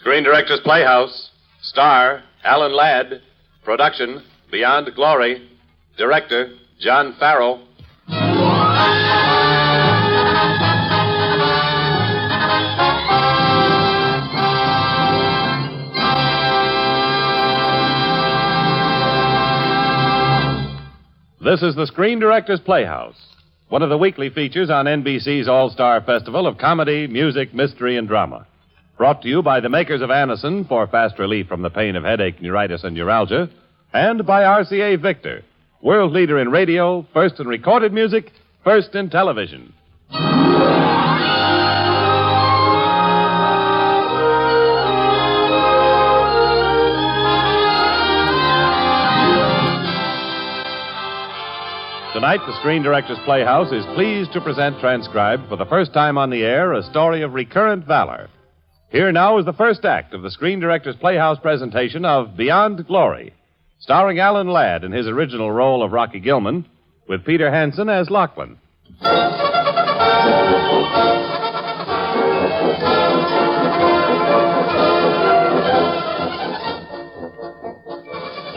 Screen Directors Playhouse. Star, Alan Ladd. Production, Beyond Glory. Director, John Farrell. This is the Screen Directors Playhouse, one of the weekly features on NBC's All-Star Festival of comedy, music, mystery, and drama. Brought to you by the makers of Anacin for fast relief from the pain of headache, neuritis, and neuralgia, and by RCA Victor, world leader in radio, first in recorded music, first in television. Tonight, the Screen Directors Playhouse is pleased to present, transcribed for the first time on the air, a story of recurrent valor. Here now is the first act of the Screen Directors Playhouse presentation of Beyond Glory, starring Alan Ladd in his original role of Rocky Gilman, with Peter Hansen as Lachlan.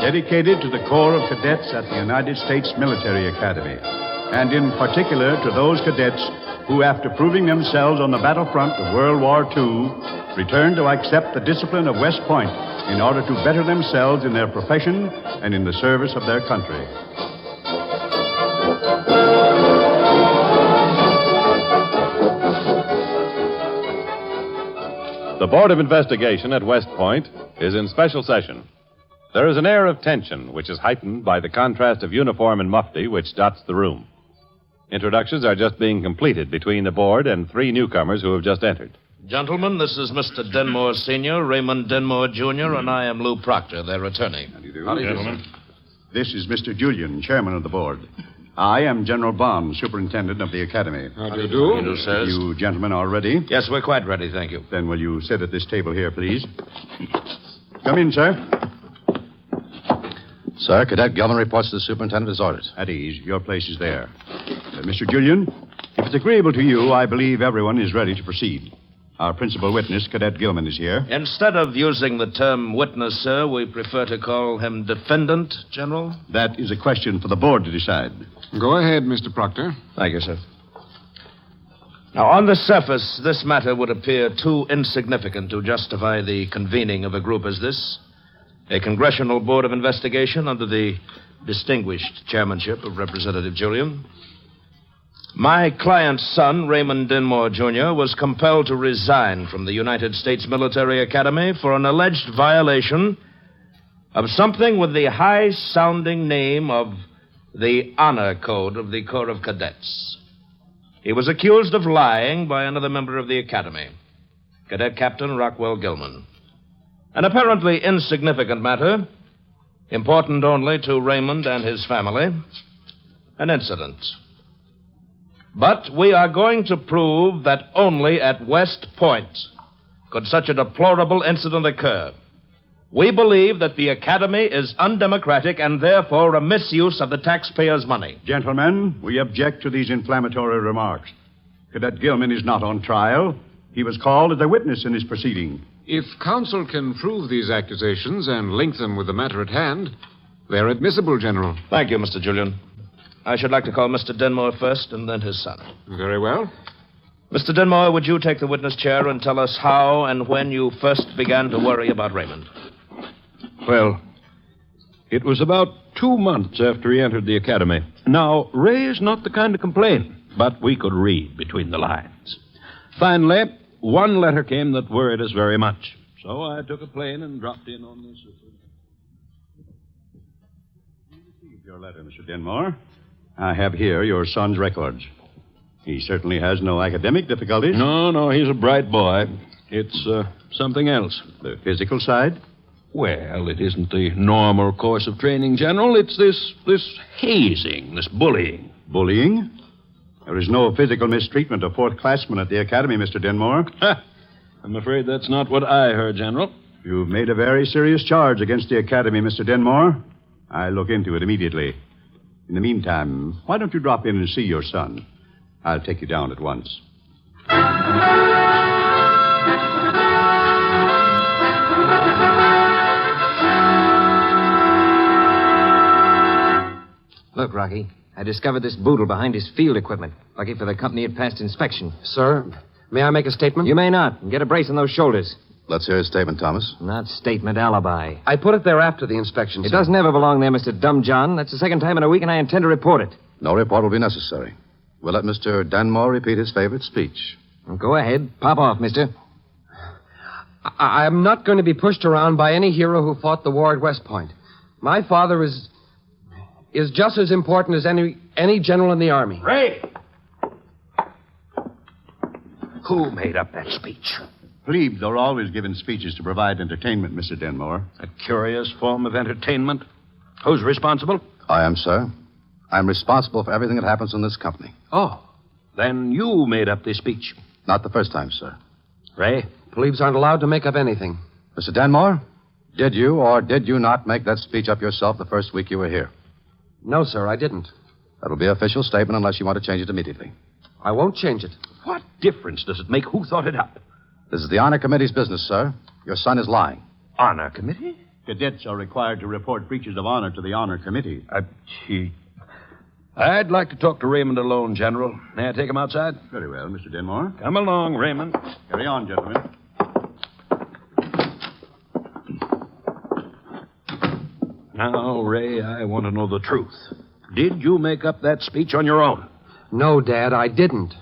Dedicated to the Corps of Cadets at the United States Military Academy, and in particular to those cadets who, after proving themselves on the battlefront of World War II, returned to accept the discipline of West Point in order to better themselves in their profession and in the service of their country. The Board of Investigation at West Point is in special session. There is an air of tension which is heightened by the contrast of uniform and mufti which dots the room. Introductions are just being completed between the board and three newcomers who have just entered. Gentlemen, this is Mr. Denmore Sr., Raymond Denmore Jr., and I am Lou Proctor, their attorney. How do you do, gentlemen? This is Mr. Julian, chairman of the board. I am General Bond, superintendent of the academy. How do you do? How do you do, sirs? You gentlemen all ready? Yes, we're quite ready, thank you. Then will you sit at this table here, please? Come in, sir. Sir, Cadet Gilman reports to the superintendent as ordered. At ease. Your place is there. Mr. Julian, if it's agreeable to you, I believe everyone is ready to proceed. Our principal witness, Cadet Gilman, is here. Instead of using the term witness, sir, we prefer to call him defendant, General. That is a question for the board to decide. Go ahead, Mr. Proctor. Thank you, sir. Now, on the surface, this matter would appear too insignificant to justify the convening of a group as this. A congressional board of investigation under the distinguished chairmanship of Representative Julian. My client's son, Raymond Denmore Jr., was compelled to resign from the United States Military Academy for an alleged violation of something with the high-sounding name of the Honor Code of the Corps of Cadets. He was accused of lying by another member of the Academy, Cadet Captain Rockwell Gilman. An apparently insignificant matter, important only to Raymond and his family. An incident. But we are going to prove that only at West Point could such a deplorable incident occur. We believe that the Academy is undemocratic and therefore a misuse of the taxpayers' money. Gentlemen, we object to these inflammatory remarks. Cadet Gilman is not on trial. He was called as a witness in this proceeding. If counsel can prove these accusations and link them with the matter at hand, they're admissible, General. Thank you, Mr. Julian. I should like to call Mr. Denmore first and then his son. Very well. Mr. Denmore, would you take the witness chair and tell us how and when you first began to worry about Raymond? Well, it was about 2 months after he entered the academy. Now, Ray is not the kind to complain, but we could read between the lines. Finally, one letter came that worried us very much. So I took a plane and dropped in on this. We received your letter, Mr. Denmore. I have here your son's records. He certainly has no academic difficulties. No, he's a bright boy. It's something else. The physical side? Well, it isn't the normal course of training, General. It's this hazing, this bullying. Bullying? There is no physical mistreatment of fourth-classmen at the academy, Mr. Denmore. I'm afraid that's not what I heard, General. You've made a very serious charge against the academy, Mr. Denmore. I'll look into it immediately. In the meantime, why don't you drop in and see your son? I'll take you down at once. Rocky. I discovered this boodle behind his field equipment. Lucky for the company it passed inspection. Sir, may I make a statement? You may not. Get a brace on those shoulders. Let's hear his statement, Thomas. Not statement, alibi. I put it there after the inspection, It sir. doesn't ever belong there, Mr. Dumb John. That's the second time in a week, and I intend to report it. No report will be necessary. We'll let Mr. Danmore repeat his favorite speech. Well, go ahead. Pop off, mister. I'm not going to be pushed around by any hero who fought the war at West Point. My father is just as important as any general in the Army. Ray! Who made up that speech? Plebes are always given speeches to provide entertainment, Mr. Denmore. A curious form of entertainment. Who's responsible? I am, sir. I'm responsible for everything that happens in this company. Oh, then you made up this speech. Not the first time, sir. Ray? Plebes aren't allowed to make up anything. Mr. Danmore, did you or did you not make that speech up yourself the first week you were here? No, sir, I didn't. That'll be an official statement unless you want to change it immediately. I won't change it. What difference does it make who thought it up? This is the Honor Committee's business, sir. Your son is lying. Honor Committee? Cadets are required to report breaches of honor to the Honor Committee. Gee. I'd like to talk to Raymond alone, General. May I take him outside? Very well, Mr. Denmore. Come along, Raymond. Carry on, gentlemen. Now, Ray, I want to know the truth. Did you make up that speech on your own? No, Dad, I didn't.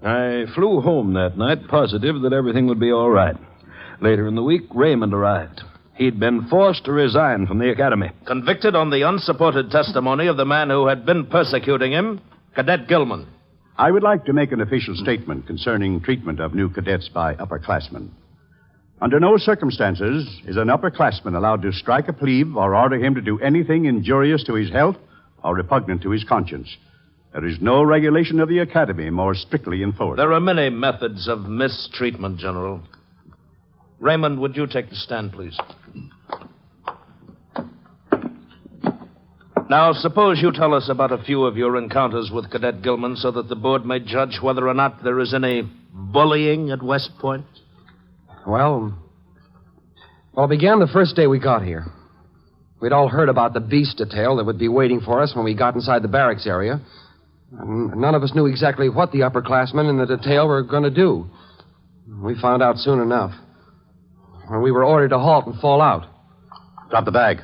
I flew home that night, positive that everything would be all right. Later in the week, Raymond arrived. He'd been forced to resign from the academy. Convicted on the unsupported testimony of the man who had been persecuting him, Cadet Gilman. I would like to make an official statement concerning treatment of new cadets by upperclassmen. Under no circumstances is an upperclassman allowed to strike a plebe or order him to do anything injurious to his health or repugnant to his conscience. There is no regulation of the academy more strictly enforced. There are many methods of mistreatment, General. Raymond, would you take the stand, please? Now, suppose you tell us about a few of your encounters with Cadet Gilman so that the board may judge whether or not there is any bullying at West Point. Well, it began the first day we got here. We'd all heard about the beast detail that would be waiting for us when we got inside the barracks area. And none of us knew exactly what the upperclassmen in the detail were going to do. We found out soon enough. When we were ordered to halt and fall out. Drop the bag.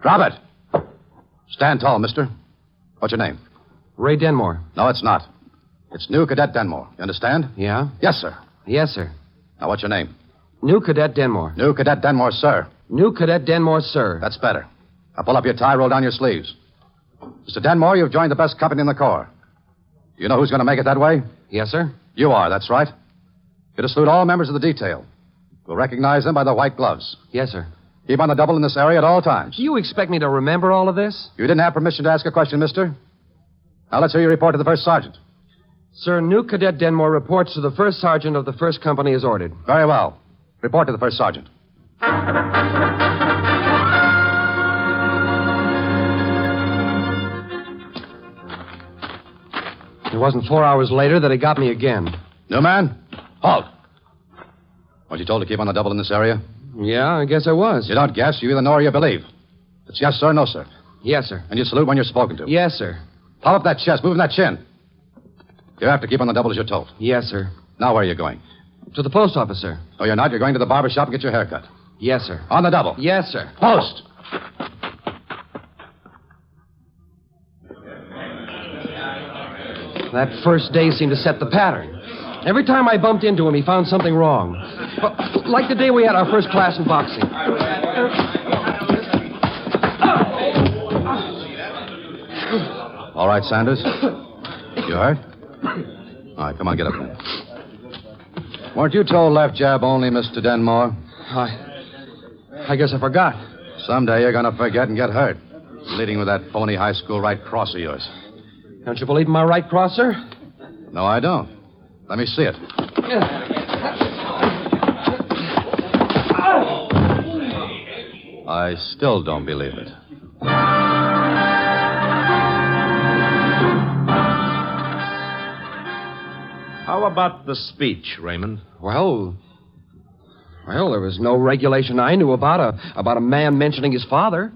Drop it. Stand tall, mister. What's your name? Ray Denmore. No, it's not. It's New Cadet Denmore. You understand? Yeah? Yes, sir. Yes, sir. Now, what's your name? New Cadet Denmore. New Cadet Denmore, sir. New Cadet Denmore, sir. That's better. Now, pull up your tie, roll down your sleeves. Mr. Denmore, you've joined the best company in the Corps. Do you know who's going to make it that way? Yes, sir. You are, that's right. You're to salute all members of the detail. We'll recognize them by the white gloves. Yes, sir. Keep on the double in this area at all times. Do you expect me to remember all of this? You didn't have permission to ask a question, mister. Now, let's hear your report to the first sergeant. Sir, New Cadet Denmore reports to the first sergeant of the first company as ordered. Very well. Report to the first sergeant. It wasn't 4 hours later that he got me again. New man, halt. Weren't you told to keep on the double in this area? Yeah, I guess I was. You don't guess. You either know or you believe. It's yes, sir, no, sir. Yes, sir. And you salute when you're spoken to. Yes, sir. Pull up that chest. Move in that chin. You have to keep on the double as you're told. Yes, sir. Now, where are you going? To the post office, sir. Oh, you're not? You're going to the barber shop and get your hair cut. Yes, sir. On the double. Yes, sir. Post. That first day seemed to set the pattern. Every time I bumped into him, he found something wrong. Like the day we had our first class in boxing. All right, Sanders. You hurt? All right, come on, get up there. Weren't you told left jab only, Mr. Denmore? I guess I forgot. Someday you're going to forget and get hurt. Leading with that phony high school right cross of yours. Don't you believe in my right cross, sir? No, I don't. Let me see it. I still don't believe it. How about the speech, Raymond? Well, there was no regulation I knew about a man mentioning his father.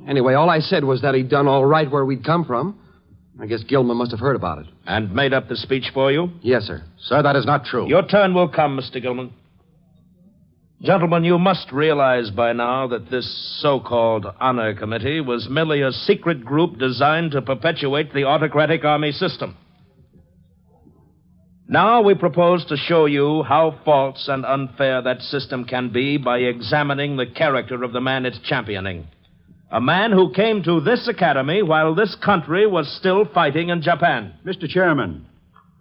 Anyway, all I said was that he'd done all right where we'd come from. I guess Gilman must have heard about it. And made up the speech for you? Yes, sir. Sir, that is not true. Your turn will come, Mr. Gilman. Gentlemen, you must realize by now that this so-called honor committee was merely a secret group designed to perpetuate the autocratic army system. Now we propose to show you how false and unfair that system can be by examining the character of the man it's championing. A man who came to this academy while this country was still fighting in Japan. Mr. Chairman,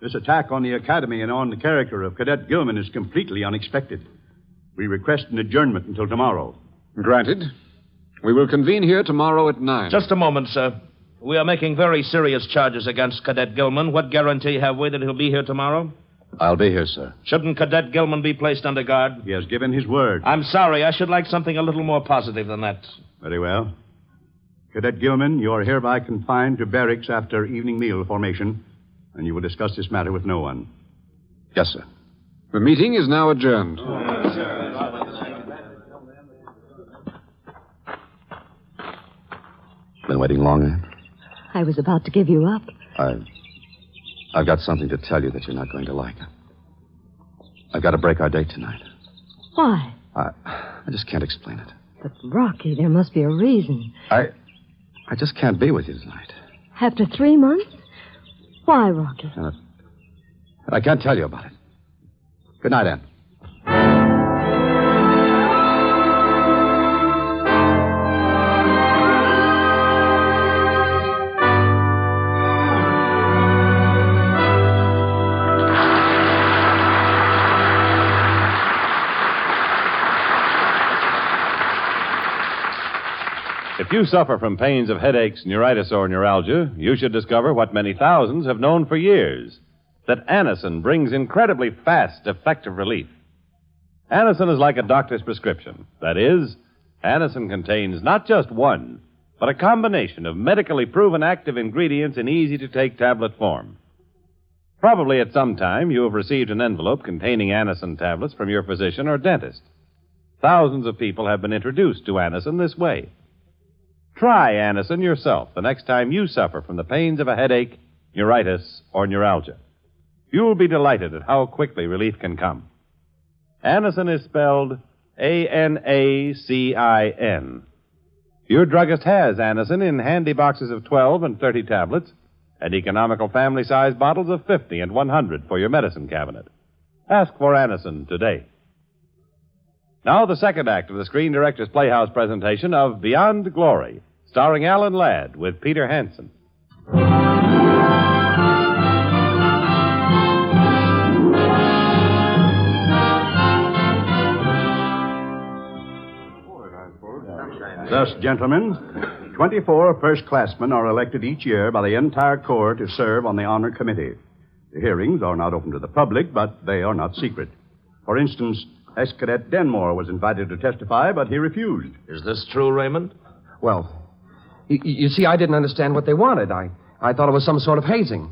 this attack on the academy and on the character of Cadet Gilman is completely unexpected. We request an adjournment until tomorrow. Granted. We will convene here tomorrow at 9. Just a moment, sir. We are making very serious charges against Cadet Gilman. What guarantee have we that he'll be here tomorrow? I'll be here, sir. Shouldn't Cadet Gilman be placed under guard? He has given his word. I'm sorry. I should like something a little more positive than that. Very well. Cadet Gilman, you are hereby confined to barracks after evening meal formation, and you will discuss this matter with no one. Yes, sir. The meeting is now adjourned. Been waiting long, Ann? I was about to give you up. I've got something to tell you that you're not going to like. I've got to break our date tonight. Why? I just can't explain it. But, Rocky, there must be a reason. I just can't be with you tonight. After 3 months? Why, Rocky? I can't tell you about it. Good night, Ann. If you suffer from pains of headaches, neuritis, or neuralgia, you should discover what many thousands have known for years, that Anacin brings incredibly fast, effective relief. Anacin is like a doctor's prescription. That is, Anacin contains not just one, but a combination of medically proven active ingredients in easy-to-take tablet form. Probably at some time you have received an envelope containing Anacin tablets from your physician or dentist. Thousands of people have been introduced to Anacin this way. Try Anacin yourself the next time you suffer from the pains of a headache, neuritis, or neuralgia. You'll be delighted at how quickly relief can come. Anacin is spelled Anacin. Your druggist has Anacin in handy boxes of 12 and 30 tablets and economical family-size bottles of 50 and 100 for your medicine cabinet. Ask for Anacin today. Now the second act of the Screen Directors Playhouse presentation of Beyond Glory, starring Alan Ladd with Peter Hansen. Thus, gentlemen, 24 first-classmen are elected each year by the entire Corps to serve on the Honor Committee. The hearings are not open to the public, but they are not secret. For instance, Cadet Denmore was invited to testify, but he refused. Is this true, Raymond? Well, you see, I didn't understand what they wanted. I thought it was some sort of hazing.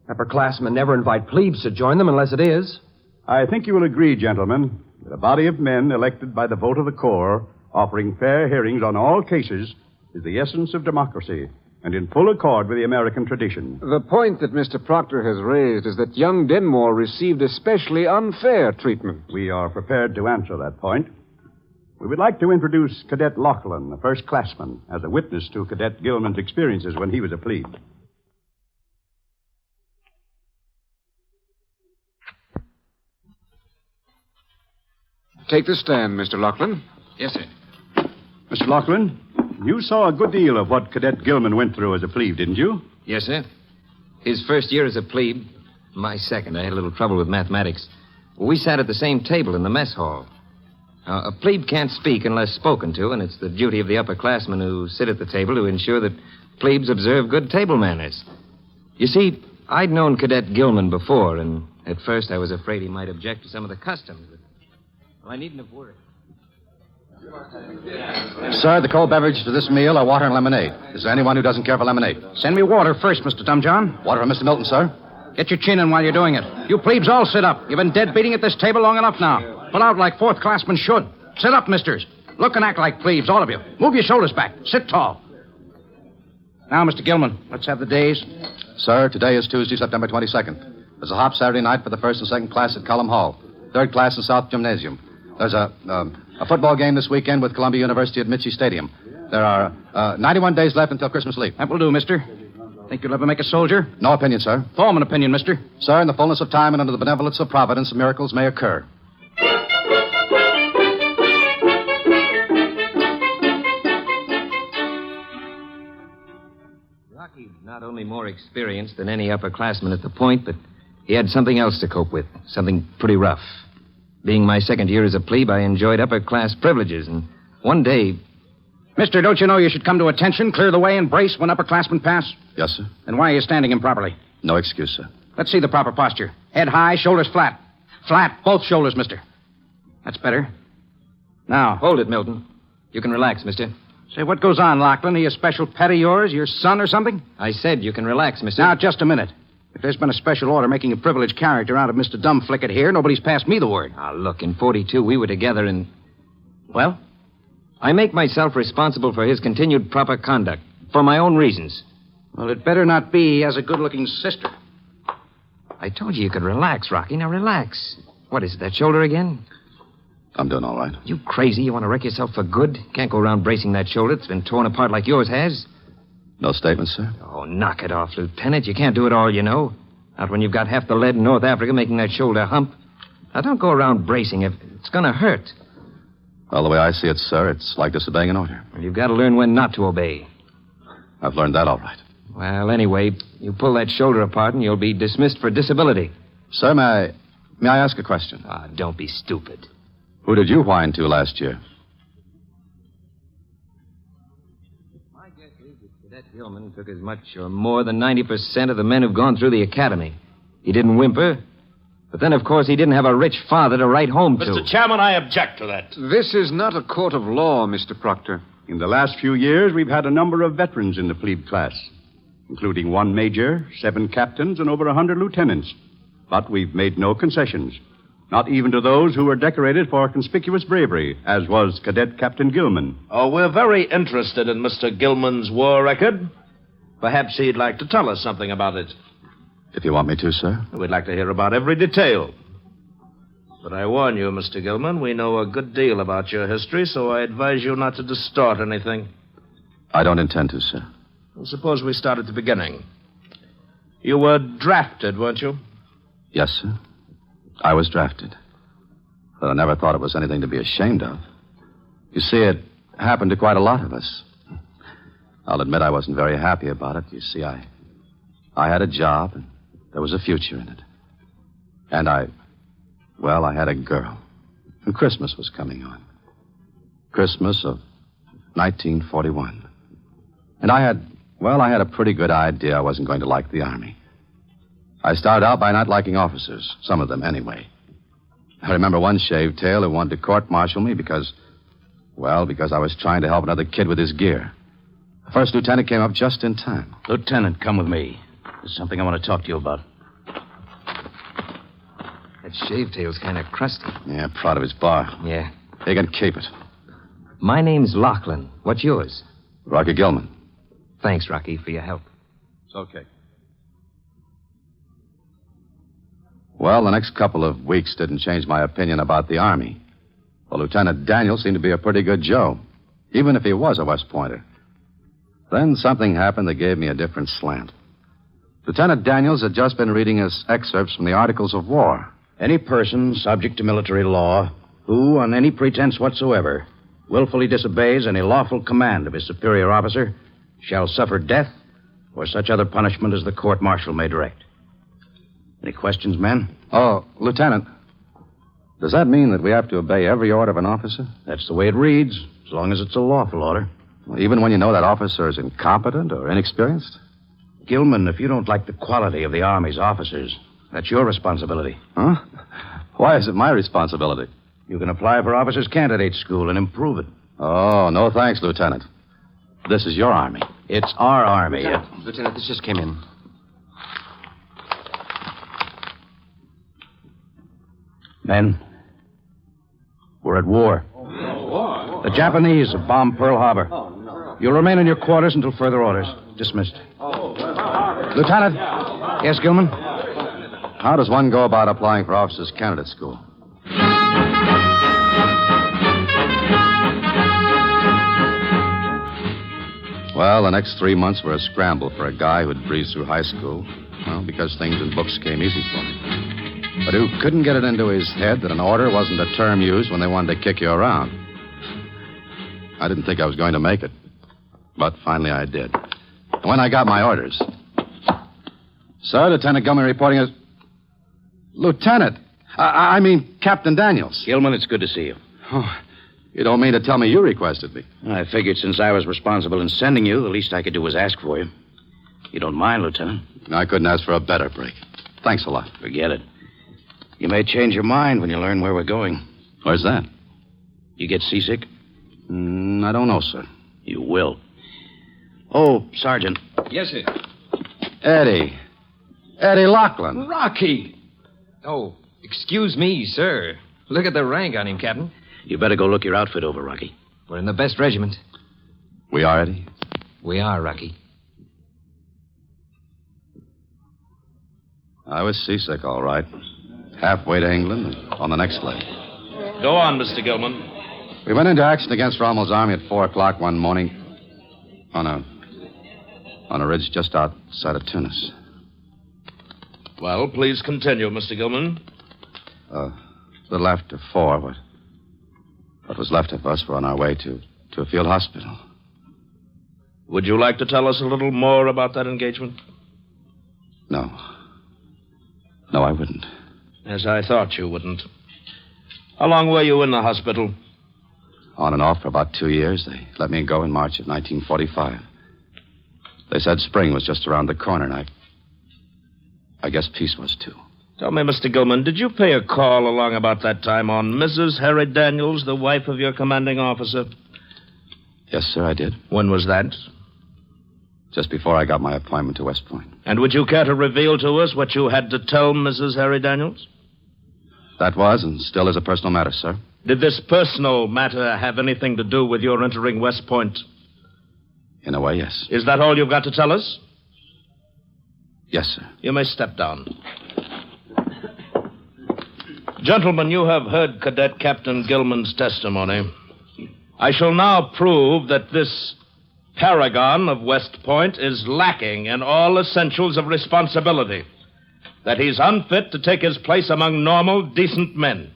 Upperclassmen never invite plebes to join them unless it is. I think you will agree, gentlemen, that a body of men elected by the vote of the Corps, offering fair hearings on all cases, is the essence of democracy and in full accord with the American tradition. The point that Mr. Proctor has raised is that young Denmore received especially unfair treatment. We are prepared to answer that point. We would like to introduce Cadet Lachlan, a first-classman, as a witness to Cadet Gilman's experiences when he was a plebe. Take the stand, Mr. Lachlan. Yes, sir. Mr. Lachlan, you saw a good deal of what Cadet Gilman went through as a plebe, didn't you? Yes, sir. His first year as a plebe, my second. I had a little trouble with mathematics. We sat at the same table in the mess hall. Now, a plebe can't speak unless spoken to, and it's the duty of the upperclassmen who sit at the table to ensure that plebes observe good table manners. You see, I'd known Cadet Gilman before, and at first I was afraid he might object to some of the customs. But, well, I needn't have worried. Sir, the cold beverage to this meal are water and lemonade. Is there anyone who doesn't care for lemonade? Send me water first, Mr. Tom John. Water for Mr. Milton, sir. Get your chin in while you're doing it. You plebes all sit up. You've been dead beating at this table long enough now. Pull out like fourth classmen should. Sit up, misters. Look and act like plebes, all of you. Move your shoulders back. Sit tall. Now, Mr. Gilman, let's have the days. Sir, today is Tuesday, September 22nd. There's a hop Saturday night for the first and second class at Cullum Hall. Third class in South Gymnasium. There's a football game this weekend with Columbia University at Mitchie Stadium. There are 91 days left until Christmas leave. That will do, mister. Think you'll ever make a soldier? No opinion, sir. Form an opinion, mister. Sir, in the fullness of time and under the benevolence of Providence, miracles may occur. Rocky's not only more experienced than any upperclassman at the point, but he had something else to cope with, something pretty rough. Being my second year as a plebe, I enjoyed upper-class privileges, and one day... Mister, don't you know you should come to attention, clear the way, and brace when upperclassmen pass? Yes, sir. Then why are you standing improperly? No excuse, sir. Let's see the proper posture. Head high, shoulders flat. Flat, both shoulders, mister. That's better. Now. Hold it, Milton. You can relax, mister. Say, what goes on, Lachlan? Are you a special pet of yours, your son or something? I said you can relax, mister. Now, just a minute. If there's been a special order making a privileged character out of Mr. Dumbflicket here, nobody's passed me the word. Now, look, in 42, we were together in... Well? I make myself responsible for his continued proper conduct, for my own reasons. Well, it better not be he has a good-looking sister. I told you could relax, Rocky. Now, relax. What is it, that shoulder again? I'm doing all right. You crazy? You want to wreck yourself for good? Can't go around bracing that shoulder. It's been torn apart like yours has. No statement, sir? Oh, knock it off, Lieutenant. You can't do it all, you know. Not when you've got half the lead in North Africa making that shoulder hump. Now, don't go around bracing it. It's going to hurt. Well, the way I see it, sir, it's like disobeying an order. Well, you've got to learn when not to obey. I've learned that all right. Well, anyway, you pull that shoulder apart and you'll be dismissed for disability. Sir, may I ask a question? Ah, don't be stupid. Who did you whine to last year? My guess is that Cadet Gilman took as much or more than 90% of the men who've gone through the academy. He didn't whimper. But then, of course, he didn't have a rich father to write home to. Mr. Chairman, I object to that. This is not a court of law, Mr. Proctor. In the last few years, we've had a number of veterans in the plebe class, including 1 major, 7 captains, and over 100 lieutenants. But we've made no concessions, not even to those who were decorated for conspicuous bravery, as was Cadet Captain Gilman. Oh, we're very interested in Mr. Gilman's war record. Perhaps he'd like to tell us something about it. If you want me to, sir. We'd like to hear about every detail. But I warn you, Mr. Gilman, we know a good deal about your history, so I advise you not to distort anything. I don't intend to, sir. Well, suppose we start at the beginning. You were drafted, weren't you? Yes, sir. I was drafted. But I never thought it was anything to be ashamed of. You see, it happened to quite a lot of us. I'll admit I wasn't very happy about it. You see, I had a job, and there was a future in it. And I had a girl. And Christmas was coming on. Christmas of 1941. And I had a pretty good idea I wasn't going to like the Army. I started out by not liking officers, some of them anyway. I remember one shaved tail who wanted to court-martial me because I was trying to help another kid with his gear. The first lieutenant came up just in time. Lieutenant, come with me. There's something I want to talk to you about. That shaved tail's kind of crusty. Yeah, proud of his bar. Yeah. You can keep it. My name's Lachlan. What's yours? Rocky Gilman. Thanks, Rocky, for your help. It's okay. Well, the next couple of weeks didn't change my opinion about the Army. Well, Lieutenant Daniel seemed to be a pretty good Joe, even if he was a West Pointer. Then something happened that gave me a different slant. Lieutenant Daniels had just been reading us excerpts from the Articles of War. Any person subject to military law who, on any pretense whatsoever, willfully disobeys any lawful command of his superior officer shall suffer death or such other punishment as the court-martial may direct. Any questions, men? Oh, Lieutenant, does that mean that we have to obey every order of an officer? That's the way it reads, as long as it's a lawful order. Well, even when you know that officer is incompetent or inexperienced? Gilman, if you don't like the quality of the Army's officers, that's your responsibility. Huh? Why is it my responsibility? You can apply for officers' candidate school and improve it. Oh, no thanks, Lieutenant. This is your Army. It's our Army. Lieutenant, this just came in. Men, we're at war. The Japanese have bombed Pearl Harbor. You'll remain in your quarters until further orders. Dismissed. Lieutenant. Yes, Gilman? How does one go about applying for officers' candidate school? Well, the next 3 months were a scramble for a guy who'd breezed through high school. Well, because things in books came easy for him. But who couldn't get it into his head that an order wasn't a term used when they wanted to kick you around. I didn't think I was going to make it. But finally I did. And when I got my orders... Sir, Lieutenant Gilman reporting as... Lieutenant! I mean Captain Daniels. Gilman, it's good to see you. Oh, you don't mean to tell me you requested me? I figured since I was responsible in sending you, the least I could do was ask for you. You don't mind, Lieutenant? I couldn't ask for a better break. Thanks a lot. Forget it. You may change your mind when you learn where we're going. Where's that? You get seasick? I don't know, sir. You will. Oh, Sergeant. Yes, sir. Eddie Lachlan. Rocky! Oh, excuse me, sir. Look at the rank on him, Captain. You better go look your outfit over, Rocky. We're in the best regiment. We are, Eddie? We are, Rocky. I was seasick, all right. Halfway to England and on the next leg. Go on, Mr. Gilman. We went into action against Rommel's army at 4 o'clock one morning on a ridge just outside of Tunis. Well, please continue, Mr. Gilman. A little after 4, what was left of us were on our way to a field hospital. Would you like to tell us a little more about that engagement? No. No, I wouldn't. As I thought you wouldn't. How long were you in the hospital? On and off for about 2 years. They let me go in March of 1945. They said spring was just around the corner, and I guess peace was, too. Tell me, Mr. Gilman, did you pay a call along about that time on Mrs. Harry Daniels, the wife of your commanding officer? Yes, sir, I did. When was that? Just before I got my appointment to West Point. And would you care to reveal to us what you had to tell Mrs. Harry Daniels? That was and still is a personal matter, sir. Did this personal matter have anything to do with your entering West Point? In a way, yes. Is that all you've got to tell us? Yes, sir. You may step down. Gentlemen, you have heard Cadet Captain Gilman's testimony. I shall now prove that this paragon of West Point is lacking in all essentials of responsibility, that he's unfit to take his place among normal, decent men.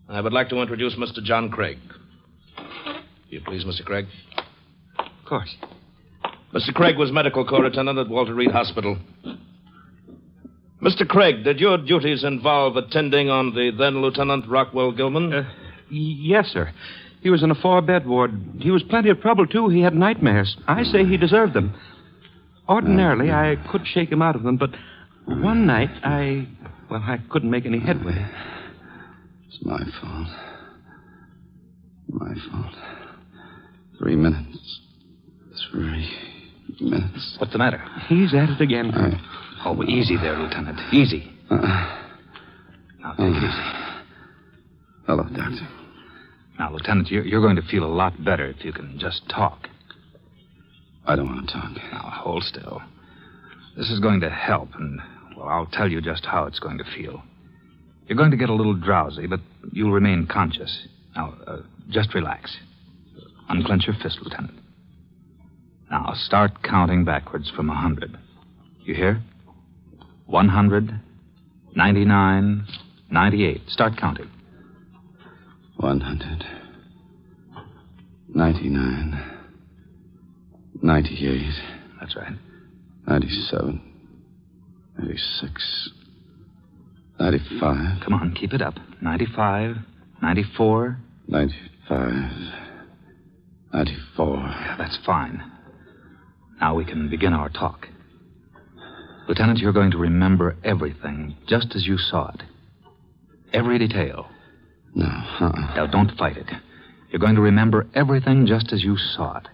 I would like to introduce Mr. John Craig. You please, Mr. Craig. Of course. Mr. Craig was medical corps attendant at Walter Reed Hospital. Mr. Craig, did your duties involve attending on the then Lieutenant Rockwell Gilman? Yes, sir. He was in a 4-bed ward. He was plenty of trouble, too. He had nightmares. I say he deserved them. Ordinarily, I could shake him out of them, but one night, I couldn't make any headway. It's my fault. My fault. 3 minutes. 3 minutes. What's the matter? He's at it again. Oh, easy there, Lieutenant. Easy. Now, take it easy. Hello, Doctor. Now, Lieutenant, you're going to feel a lot better if you can just talk. I don't want to talk. Now, hold still. This is going to help, and, I'll tell you just how it's going to feel. You're going to get a little drowsy, but you'll remain conscious. Now, just relax. Unclench your fist, Lieutenant. Now, start counting backwards from 100. You hear? 100, 99, 98. Start counting. 100, 99, 98. That's right. 97, 96, 95. Come on, keep it up. 95, 94. 95, 94. Yeah, that's fine. Now we can begin our talk. Lieutenant, you're going to remember everything just as you saw it. Every detail. No. Now, don't fight it. You're going to remember everything just as you saw it.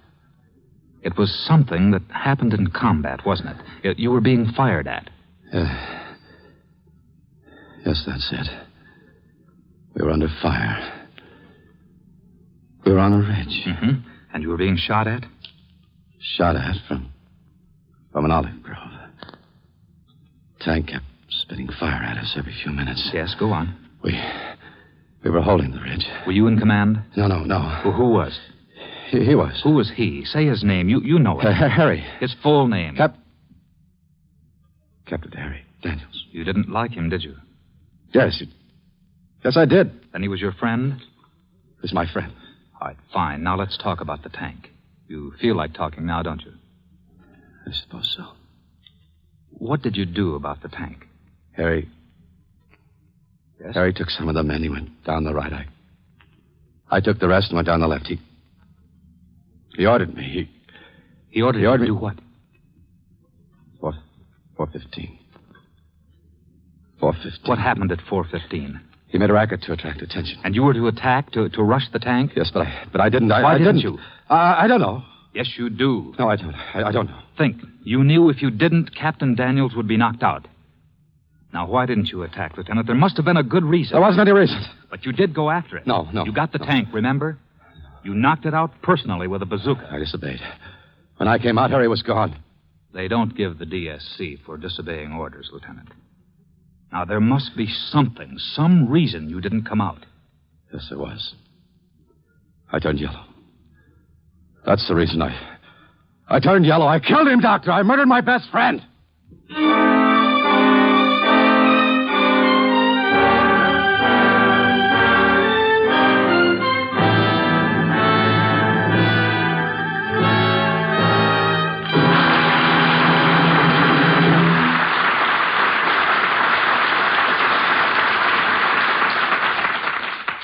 It was something that happened in combat, wasn't it? You were being fired at. Yes, that's it. We were under fire. We were on a ridge. Mm-hmm. And you were being shot at? Shot at from an olive grove. Tank kept spitting fire at us every few minutes. Yes, go on. We were holding the ridge. Were you in command? No. Well, who was? He was. Who was he? Say his name. You know it. Harry. His full name. Captain Harry Daniels. You didn't like him, did you? Yes. Yes, I did. Then he was your friend? He was my friend. All right, fine. Now let's talk about the tank. You feel like talking now, don't you? I suppose so. What did you do about the tank? Harry. Yes? Harry took some of the men. He went down the right. I took the rest and went down the left. He ordered me. He ordered you to do what? 4:15. 4:15. What happened at 4:15? He made a racket to attract attention. And you were to attack, to rush the tank? Yes, but I didn't. Why didn't you? I don't know. Yes, you do. No, I don't. I don't know. Think. You knew if you didn't, Captain Daniels would be knocked out. Now, why didn't you attack, Lieutenant? There must have been a good reason. There wasn't any reason. But you did go after it. No. You got the tank, remember? You knocked it out personally with a bazooka. I disobeyed. When I came out, Harry was gone. They don't give the DSC for disobeying orders, Lieutenant. Now, there must be something, some reason you didn't come out. Yes, there was. I turned yellow. That's the reason I turned yellow. I killed him, Doctor. I murdered my best friend.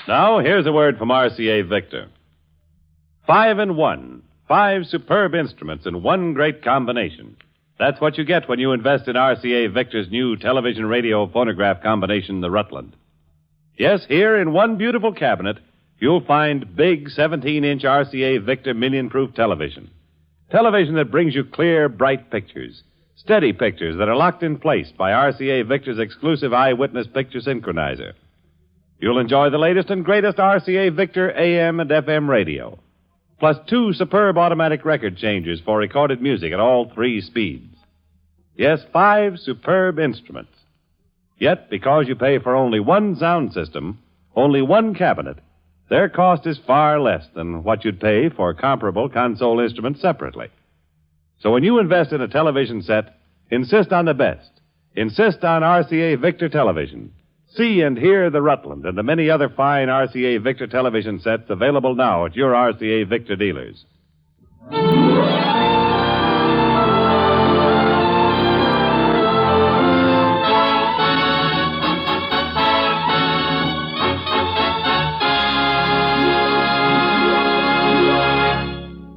Now, here's a word from RCA Victor. 5 in 1. 5 superb instruments in one great combination. That's what you get when you invest in RCA Victor's new television radio phonograph combination, the Rutland. Yes, here in one beautiful cabinet, you'll find big 17-inch RCA Victor million-proof television. Television that brings you clear, bright pictures. Steady pictures that are locked in place by RCA Victor's exclusive eyewitness picture synchronizer. You'll enjoy the latest and greatest RCA Victor AM and FM radio, plus 2 superb automatic record changers for recorded music at all 3 speeds. Yes, 5 superb instruments. Yet, because you pay for only one sound system, only one cabinet, their cost is far less than what you'd pay for comparable console instruments separately. So when you invest in a television set, insist on the best. Insist on RCA Victor television. See and hear the Rutland and the many other fine RCA Victor television sets available now at your RCA Victor dealers.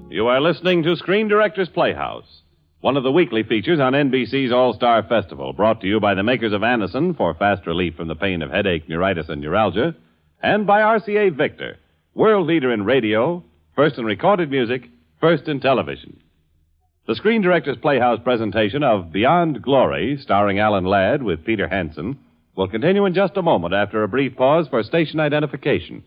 You are listening to Screen Directors Playhouse, one of the weekly features on NBC's All-Star Festival, brought to you by the makers of Anacin for fast relief from the pain of headache, neuritis, and neuralgia, and by RCA Victor, world leader in radio, first in recorded music, first in television. The Screen Directors Playhouse presentation of Beyond Glory, starring Alan Ladd with Peter Hansen, will continue in just a moment after a brief pause for station identification.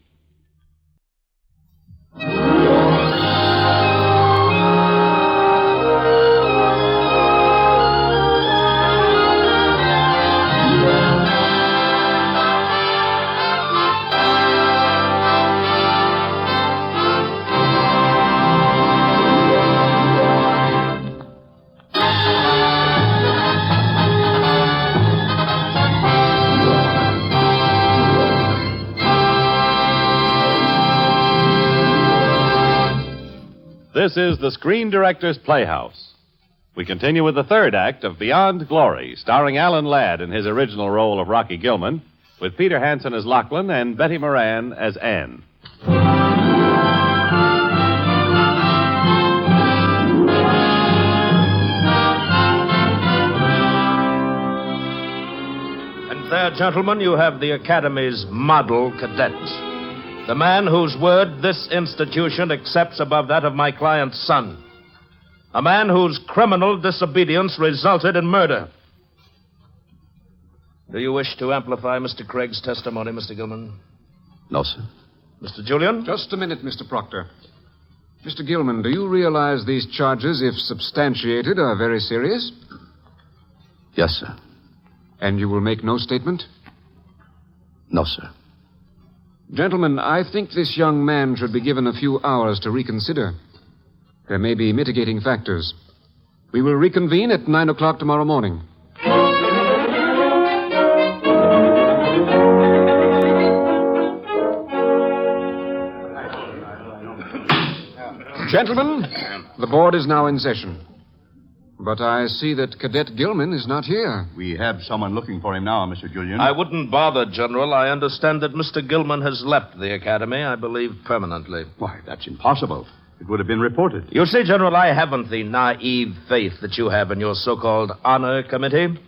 This is the Screen Directors Playhouse. We continue with the third act of Beyond Glory, starring Alan Ladd in his original role of Rocky Gilman, with Peter Hansen as Lachlan and Betty Moran as Anne. And there, gentlemen, you have the Academy's model cadet. The man whose word this institution accepts above that of my client's son. A man whose criminal disobedience resulted in murder. Do you wish to amplify Mr. Craig's testimony, Mr. Gilman? No, sir. Mr. Julian? Just a minute, Mr. Proctor. Mr. Gilman, do you realize these charges, if substantiated, are very serious? Yes, sir. And you will make no statement? No, sir. Gentlemen, I think this young man should be given a few hours to reconsider. There may be mitigating factors. We will reconvene at 9 o'clock tomorrow morning. Gentlemen, the board is now in session. But I see that Cadet Gilman is not here. We have someone looking for him now, Mr. Julian. I wouldn't bother, General. I understand that Mr. Gilman has left the academy, I believe, permanently. Why, that's impossible. It would have been reported. You see, General, I haven't the naive faith that you have in your so-called honor committee.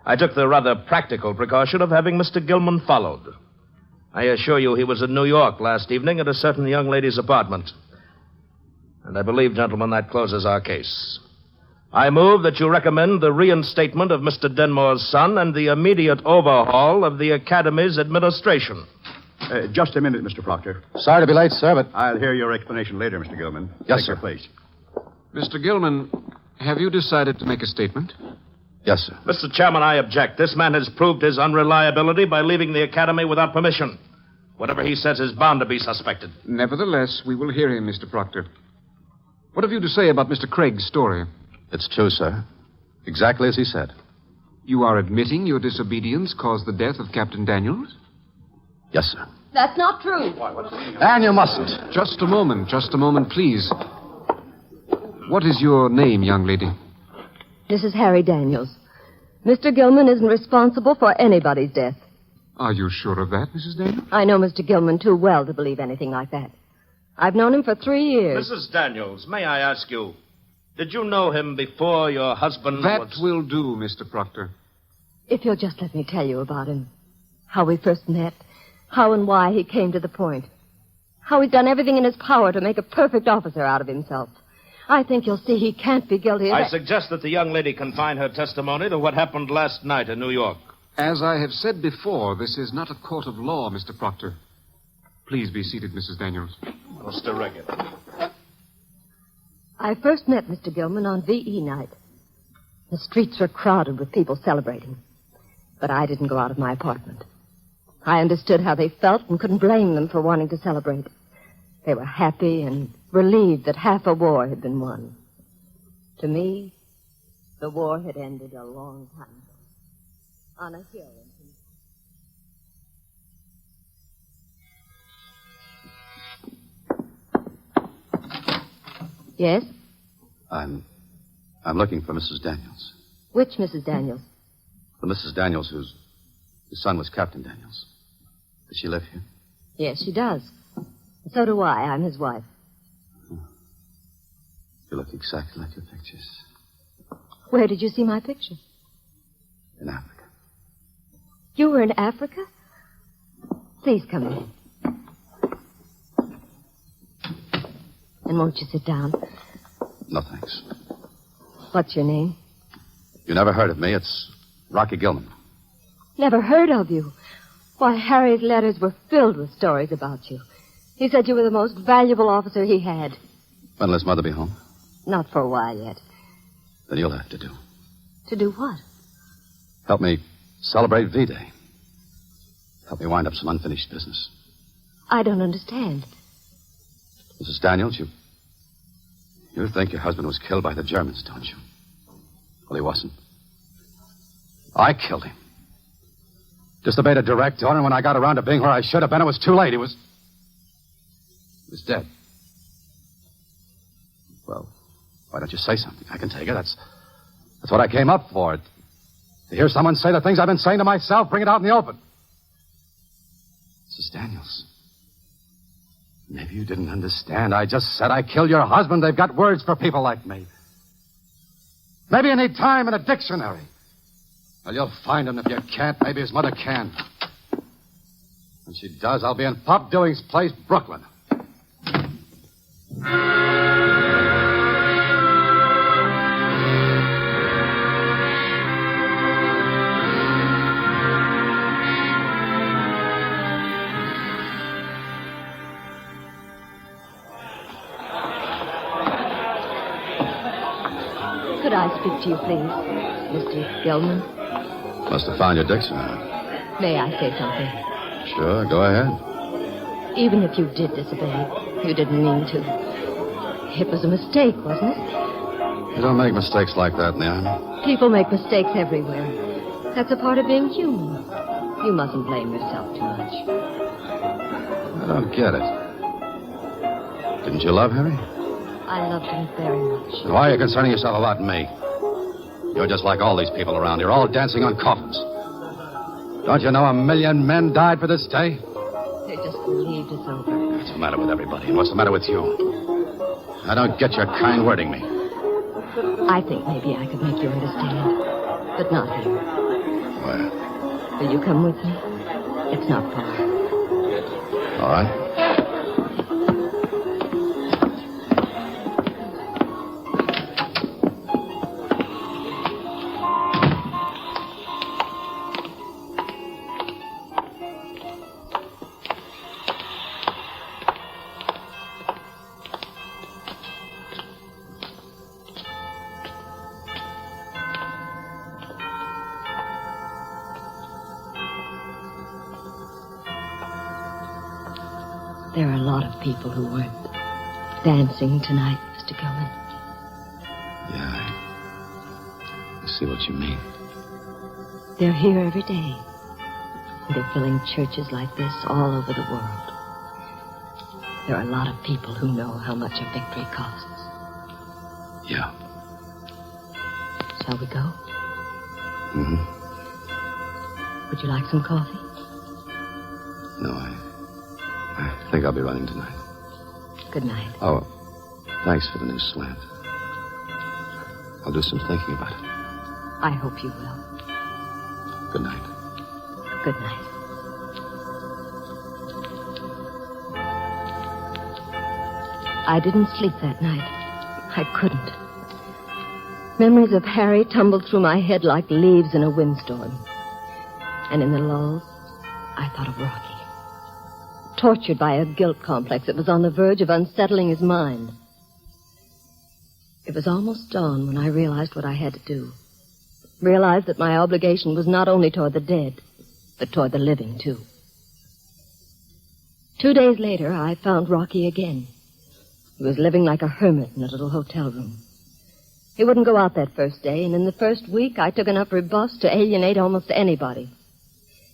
I took the rather practical precaution of having Mr. Gilman followed. I assure you he was in New York last evening at a certain young lady's apartment. And I believe, gentlemen, that closes our case. I move that you recommend the reinstatement of Mr. Denmore's son and the immediate overhaul of the Academy's administration. Just a minute, Mr. Proctor. Sorry to be late, sir, but... I'll hear your explanation later, Mr. Gilman. Yes, Take sir. your place. Mr. Gilman, have you decided to make a statement? Yes, sir. Mr. Chairman, I object. This man has proved his unreliability by leaving the Academy without permission. Whatever he says is bound to be suspected. Nevertheless, we will hear him, Mr. Proctor. What have you to say about Mr. Craig's story? It's true, sir. Exactly as he said. You are admitting your disobedience caused the death of Captain Daniels? Yes, sir. That's not true. And you mustn't. Just a moment, please. What is your name, young lady? This is Harry Daniels. Mr. Gilman isn't responsible for anybody's death. Are you sure of that, Mrs. Daniels? I know Mr. Gilman too well to believe anything like that. I've known him for 3 years. Mrs. Daniels, may I ask you, did you know him before your husband That will do, Mr. Proctor. If you'll just let me tell you about him. How we first met. How and why he came to the point. How he's done everything in his power to make a perfect officer out of himself. I think you'll see he can't be guilty of I suggest that the young lady confine her testimony to what happened last night in New York. As I have said before, this is not a court of law, Mr. Proctor. Please be seated, Mrs. Daniels. Most irregular. I first met Mr. Gilman on VE night. The streets were crowded with people celebrating. But I didn't go out of my apartment. I understood how they felt and couldn't blame them for wanting to celebrate. They were happy and relieved that half a war had been won. To me, the war had ended a long time ago. On a hill in... Yes? I'm looking for Mrs. Daniels. Which Mrs. Daniels? The Mrs. Daniels whose son was Captain Daniels. Does she live here? Yes, she does. So do I. I'm his wife. You look exactly like your pictures. Where did you see my picture? In Africa. You were in Africa? Please come in. And won't you sit down? No, thanks. What's your name? You never heard of me. It's Rocky Gilman. Never heard of you. Why, Harry's letters were filled with stories about you. He said you were the most valuable officer he had. When will his mother be home? Not for a while yet. Then you'll have to do. To do what? Help me celebrate V-Day. Help me wind up some unfinished business. I don't understand. Mrs. Daniels, you think your husband was killed by the Germans, don't you? Well, he wasn't. I killed him. Disobeyed a direct order, and when I got around to being where I should have been, it was too late. He was dead. Well, why don't you say something? I can take it. That's what I came up for. To hear someone say the things I've been saying to myself, bring it out in the open. Mrs. Daniels, maybe you didn't understand. I just said I killed your husband. They've got words for people like me. Maybe you need time in a dictionary. Well, you'll find him. If you can't, maybe his mother can. When she does, I'll be in Pop Dewey's place, Brooklyn. Could I speak to you, please, Mr. Gilman? Must have found your dictionary. May I say something? Sure, go ahead. Even if you did disobey, you didn't mean to. It was a mistake, wasn't it? You don't make mistakes like that in the Army. People make mistakes everywhere. That's a part of being human. You mustn't blame yourself too much. I don't get it. Didn't you love Harry? I loved him very much. Then why are you concerning yourself about me? You're just like all these people around here, all dancing on coffins. Don't you know 1,000,000 men died for this day? They just believed it's over. What's the matter with everybody? And what's the matter with you? I don't get your kind wording me. I think maybe I could make you understand. But not here. Where? Will you come with me? It's not far. All right. There are a lot of people who weren't dancing tonight, Mr. Gilman. Yeah, I see what you mean. They're here every day. They're filling churches like this all over the world. There are a lot of people who know how much a victory costs. Yeah. Shall we go? Mm-hmm. Would you like some coffee? No, I think I'll be running tonight. Good night. Oh, thanks for the new slant. I'll do some thinking about it. I hope you will. Good night. Good night. I didn't sleep that night. I couldn't. Memories of Harry tumbled through my head like leaves in a windstorm. And in the lulls, I thought of Rocky. Tortured by a guilt complex that was on the verge of unsettling his mind. It was almost dawn when I realized what I had to do. Realized that my obligation was not only toward the dead, but toward the living, too. 2 days later, I found Rocky again. He was living like a hermit in a little hotel room. He wouldn't go out that first day, and in the first week, I took enough rebuffs to alienate almost anybody.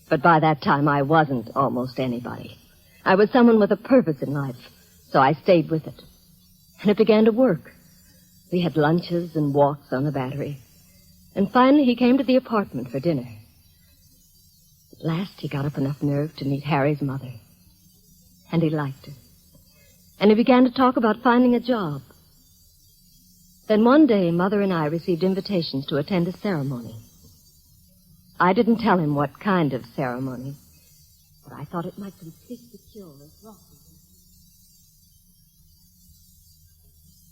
But by that time, I wasn't almost anybody. I was someone with a purpose in life, so I stayed with it. And it began to work. We had lunches and walks on the Battery. And finally, he came to the apartment for dinner. At last, he got up enough nerve to meet Harry's mother. And he liked her. And he began to talk about finding a job. Then one day, Mother and I received invitations to attend a ceremony. I didn't tell him what kind of ceremony, but I thought it might complete the cure of Rocky.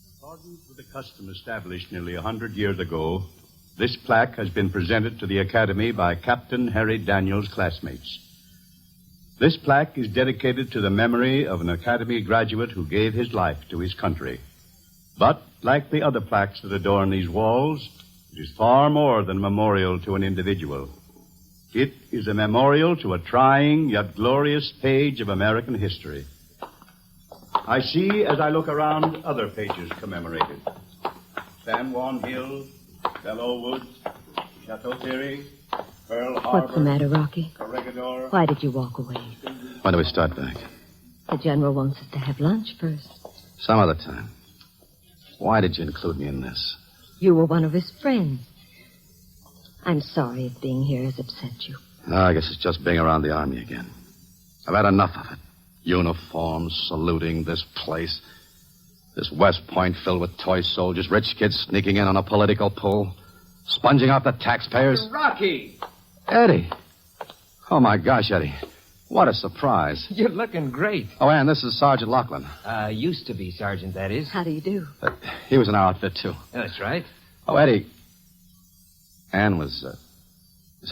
In accordance with the custom established nearly 100 years ago, this plaque has been presented to the Academy by Captain Harry Daniels' classmates. This plaque is dedicated to the memory of an Academy graduate who gave his life to his country. But, like the other plaques that adorn these walls, it is far more than a memorial to an individual. It is a memorial to a trying yet glorious page of American history. I see, as I look around, other pages commemorated. San Juan Hill, Belleau Woods, Chateau Thierry, Pearl Harbor. What's the matter, Rocky? Corregidor. Why did you walk away? When do we start back? The General wants us to have lunch first. Some other time. Why did you include me in this? You were one of his friends. I'm sorry if being here has upset you. No, I guess it's just being around the Army again. I've had enough of it. Uniforms, saluting, this place. This West Point filled with toy soldiers, rich kids sneaking in on a political pull, sponging off the taxpayers. Rocky! Eddie. Oh, my gosh, Eddie. What a surprise. You're looking great. Oh, Ann, this is Sergeant Lachlan. Used to be Sergeant, that is. How do you do? He was in our outfit, too. That's right. Oh, Eddie. Ann was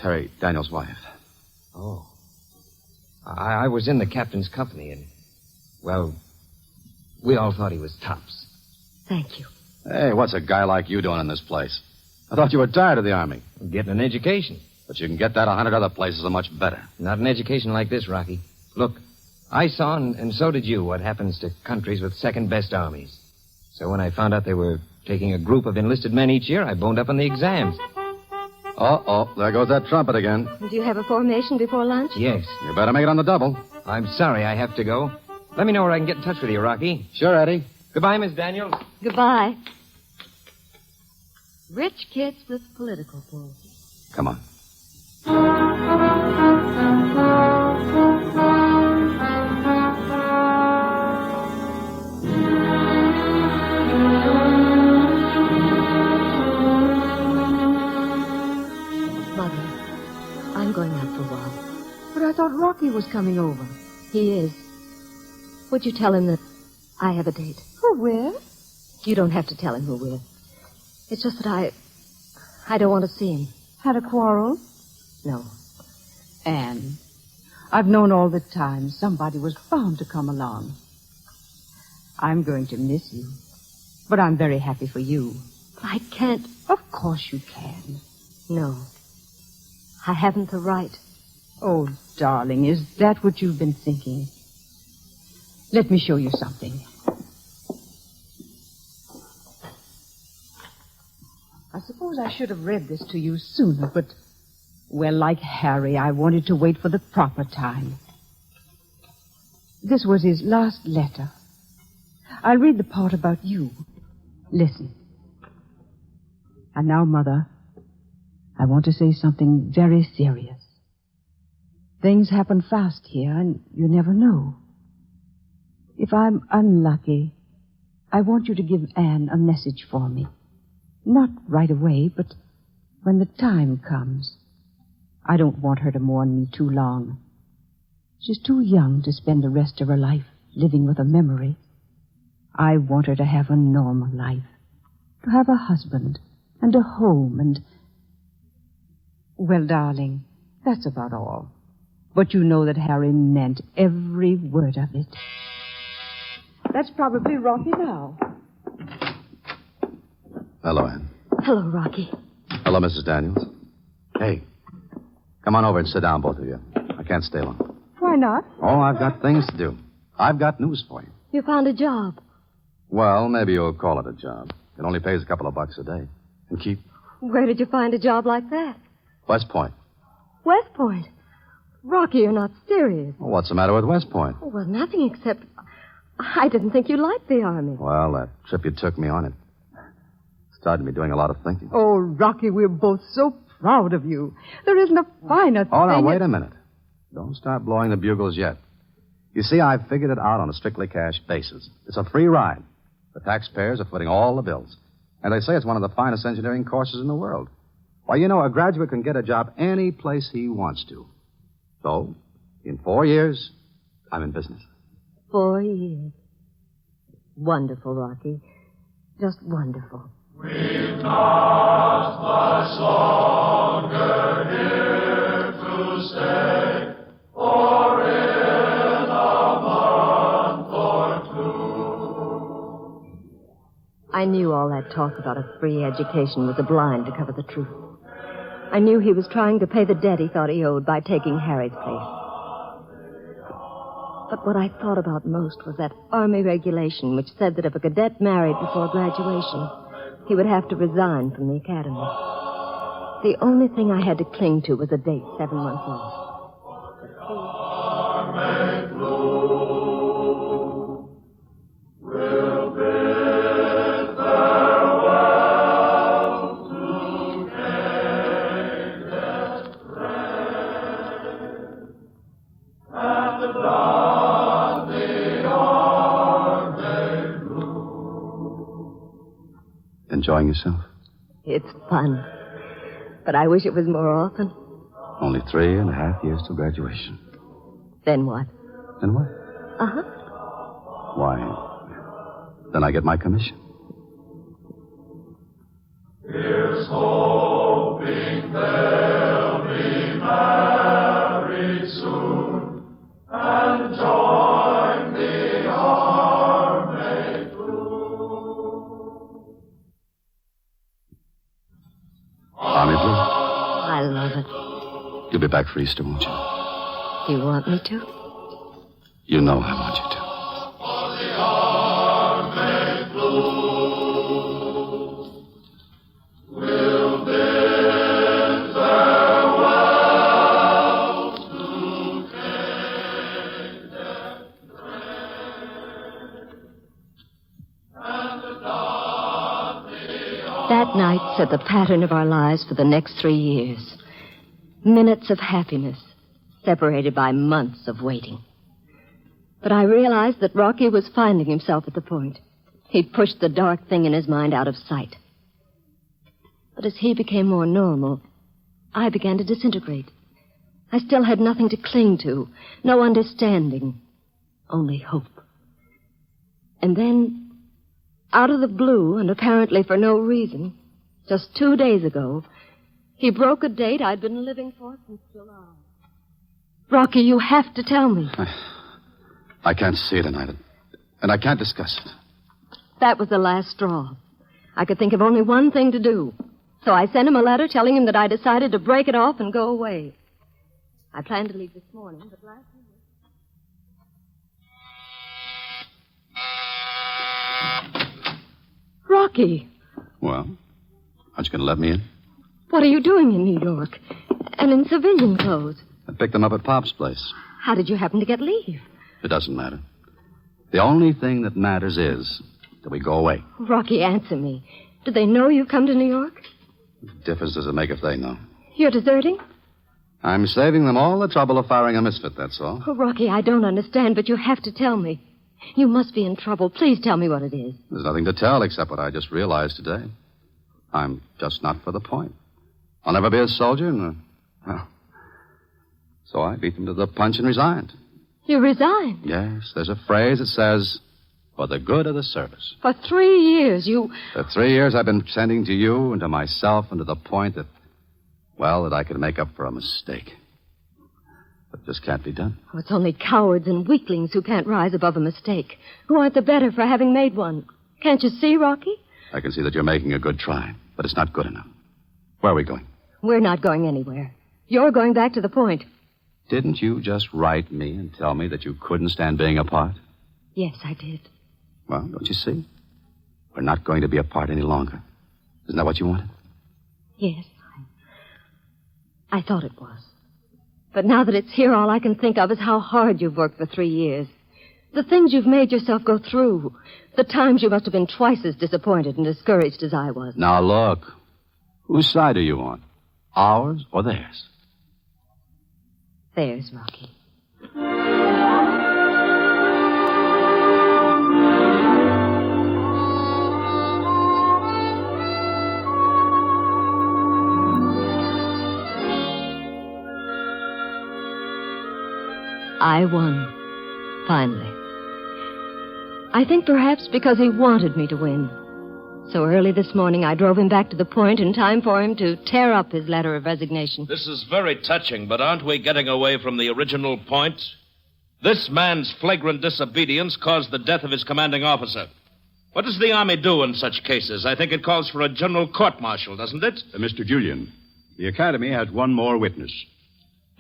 Harry Daniels' wife. Oh. I was in the captain's company, and, well, we all thought he was tops. Thank you. Hey, what's a guy like you doing in this place? I thought you were tired of the Army. I'm getting an education. But you can get that 100 other places are much better. Not an education like this, Rocky. Look, I saw, and so did you, what happens to countries with second-best armies. So when I found out they were taking a group of enlisted men each year, I boned up on the exams. Uh-oh, there goes that trumpet again. Do you have a formation before lunch? Yes. You better make it on the double. I'm sorry I have to go. Let me know where I can get in touch with you, Rocky. Sure, Eddie. Goodbye, Miss Daniels. Goodbye. Rich kids with political pull. Come on. Mother, I'm going out for a while. But I thought Rocky was coming over. He is. Would you tell him that I have a date? Who with? You don't have to tell him who with. It's just that I don't want to see him. Had a quarrel? No. Anne, I've known all the time somebody was bound to come along. I'm going to miss you. But I'm very happy for you. I can't. Of course you can. No. I haven't the right. Oh, darling, is that what you've been thinking? Let me show you something. I suppose I should have read this to you sooner, but, well, like Harry, I wanted to wait for the proper time. This was his last letter. I'll read the part about you. Listen. And now, Mother, I want to say something very serious. Things happen fast here, and you never know. If I'm unlucky, I want you to give Anne a message for me. Not right away, but when the time comes. I don't want her to mourn me too long. She's too young to spend the rest of her life living with a memory. I want her to have a normal life. To have a husband and a home and... Well, darling, that's about all. But you know that Harry meant every word of it. That's probably Rocky now. Hello, Anne. Hello, Rocky. Hello, Mrs. Daniels. Hey, come on over and sit down, both of you. I can't stay long. Why not? Oh, I've got things to do. I've got news for you. You found a job. Well, maybe you'll call it a job. It only pays a couple of bucks a day. And keep... Where did you find a job like that? West Point. West Point? Rocky, you're not serious. Well, what's the matter with West Point? Oh, well, nothing except... I didn't think you liked the Army. Well, that trip you took me on, it started me doing a lot of thinking. Oh, Rocky, we're both so proud of you. There isn't a finer thing... Oh, now, wait a minute. Don't start blowing the bugles yet. You see, I've figured it out on a strictly cash basis. It's a free ride. The taxpayers are footing all the bills. And they say it's one of the finest engineering courses in the world. Why, you know, a graduate can get a job any place he wants to. So, in 4 years, I'm in business. 4 years. Wonderful, Rocky. Just wonderful. We've not much longer here to stay, or in a month or two. I knew all that talk about a free education was a blind to cover the truth. I knew he was trying to pay the debt he thought he owed by taking Harry's place. But what I thought about most was that Army regulation which said that if a cadet married before graduation, he would have to resign from the academy. The only thing I had to cling to was a date 7 months off. Enjoying yourself? It's fun. But I wish it was more often. Only 3.5 years till graduation. Then what? Then what? Uh-huh. Why, then I get my commission. Here's hoping they'll be married soon and join the army crew. Army Blue. I love it. You'll be back for Easter, won't you? Do you want me to? You know I want you to. That night set the pattern of our lives for the next 3 years. Minutes of happiness, separated by months of waiting. But I realized that Rocky was finding himself at the point. He'd pushed the dark thing in his mind out of sight. But as he became more normal, I began to disintegrate. I still had nothing to cling to, no understanding, only hope. And then, out of the blue, and apparently for no reason, just 2 days ago, he broke a date I'd been living for since July. Rocky, you have to tell me. I can't see it tonight, and I can't discuss it. That was the last straw. I could think of only one thing to do. So I sent him a letter telling him that I decided to break it off and go away. I planned to leave this morning, but last night... Rocky! Well, aren't you going to let me in? What are you doing in New York? And in civilian clothes? I picked them up at Pop's place. How did you happen to get leave? It doesn't matter. The only thing that matters is that we go away. Rocky, answer me. Do they know you've come to New York? What difference does it make if they know? You're deserting? I'm saving them all the trouble of firing a misfit, that's all. Oh, Rocky, I don't understand, but you have to tell me. You must be in trouble. Please tell me what it is. There's nothing to tell except what I just realized today. I'm just not for the point. I'll never be a soldier, and, well... So I beat them to the punch and resigned. You resigned? Yes, there's a phrase that says, for the good of the service. For 3 years, you... For 3 years I've been tending to you and to myself and to the point that, well, that I could make up for a mistake. But this can't be done. Oh, it's only cowards and weaklings who can't rise above a mistake, who aren't the better for having made one. Can't you see, Rocky? I can see that you're making a good try, but it's not good enough. Where are we going? We're not going anywhere. You're going back to the point. Didn't you just write me and tell me that you couldn't stand being apart? Yes, I did. Well, don't you see? We're not going to be apart any longer. Isn't that what you wanted? Yes, I thought it was. But now that it's here, all I can think of is how hard you've worked for 3 years. The things you've made yourself go through. The times you must have been twice as disappointed and discouraged as I was. Now, look. Whose side are you on? Ours or theirs? Theirs, Rocky. I won. Finally. I think perhaps because he wanted me to win. So early this morning, I drove him back to the point in time for him to tear up his letter of resignation. This is very touching, but aren't we getting away from the original point? This man's flagrant disobedience caused the death of his commanding officer. What does the Army do in such cases? I think it calls for a general court-martial, doesn't it? Mr. Julian, the Academy has one more witness.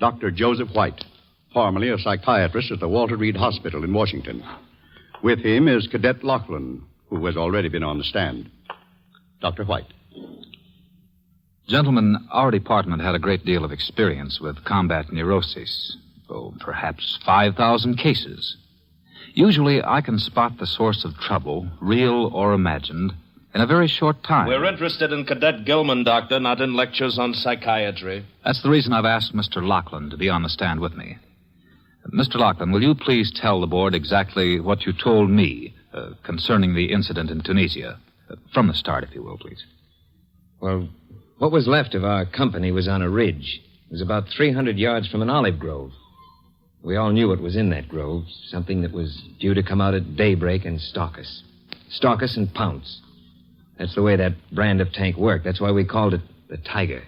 Dr. Joseph White, formerly a psychiatrist at the Walter Reed Hospital in Washington. With him is Cadet Laughlin, who has already been on the stand. Dr. White. Gentlemen, our department had a great deal of experience with combat neuroses. Oh, perhaps 5,000 cases. Usually, I can spot the source of trouble, real or imagined, in a very short time. We're interested in Cadet Gilman, Doctor, not in lectures on psychiatry. That's the reason I've asked Mr. Laughlin to be on the stand with me. Mr. Laughlin, will you please tell the board exactly what you told me concerning the incident in Tunisia? From the start, if you will, please. Well, what was left of our company was on a ridge. It was about 300 yards from an olive grove. We all knew what was in that grove, something that was due to come out at daybreak and stalk us. Stalk us and pounce. That's the way that brand of tank worked. That's why we called it the Tiger.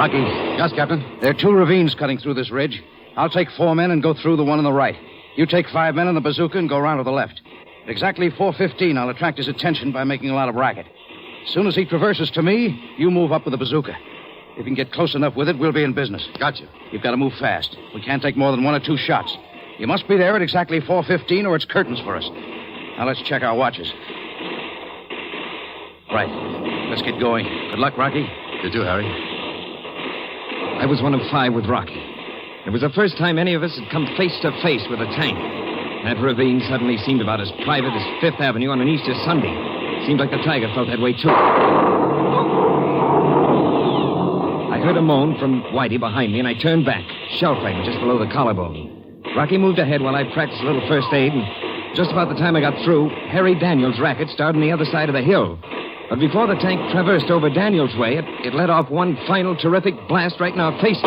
Rocky. Yes, Captain. There are 2 ravines cutting through this ridge. I'll take 4 men and go through the one on the right. You take 5 men on the bazooka and go around to the left. At exactly 4:15, I'll attract his attention by making a lot of racket. As soon as he traverses to me, you move up with the bazooka. If you can get close enough with it, we'll be in business. Gotcha. You've got to move fast. We can't take more than 1 or 2 shots. You must be there at exactly 4:15 or it's curtains for us. Now let's check our watches. Right. Let's get going. Good luck, Rocky. You too, Harry. I was one of 5 with Rocky. It was the first time any of us had come face to face with a tank. That ravine suddenly seemed about as private as Fifth Avenue on an Easter Sunday. Seemed like the tiger felt that way, too. I heard a moan from Whitey behind me, and I turned back. Shell fragment just below the collarbone. Rocky moved ahead while I practiced a little first aid, and just about the time I got through, Harry Daniels' racket started on the other side of the hill. But before the tank traversed over Daniels' way, it let off one final terrific blast right in our faces.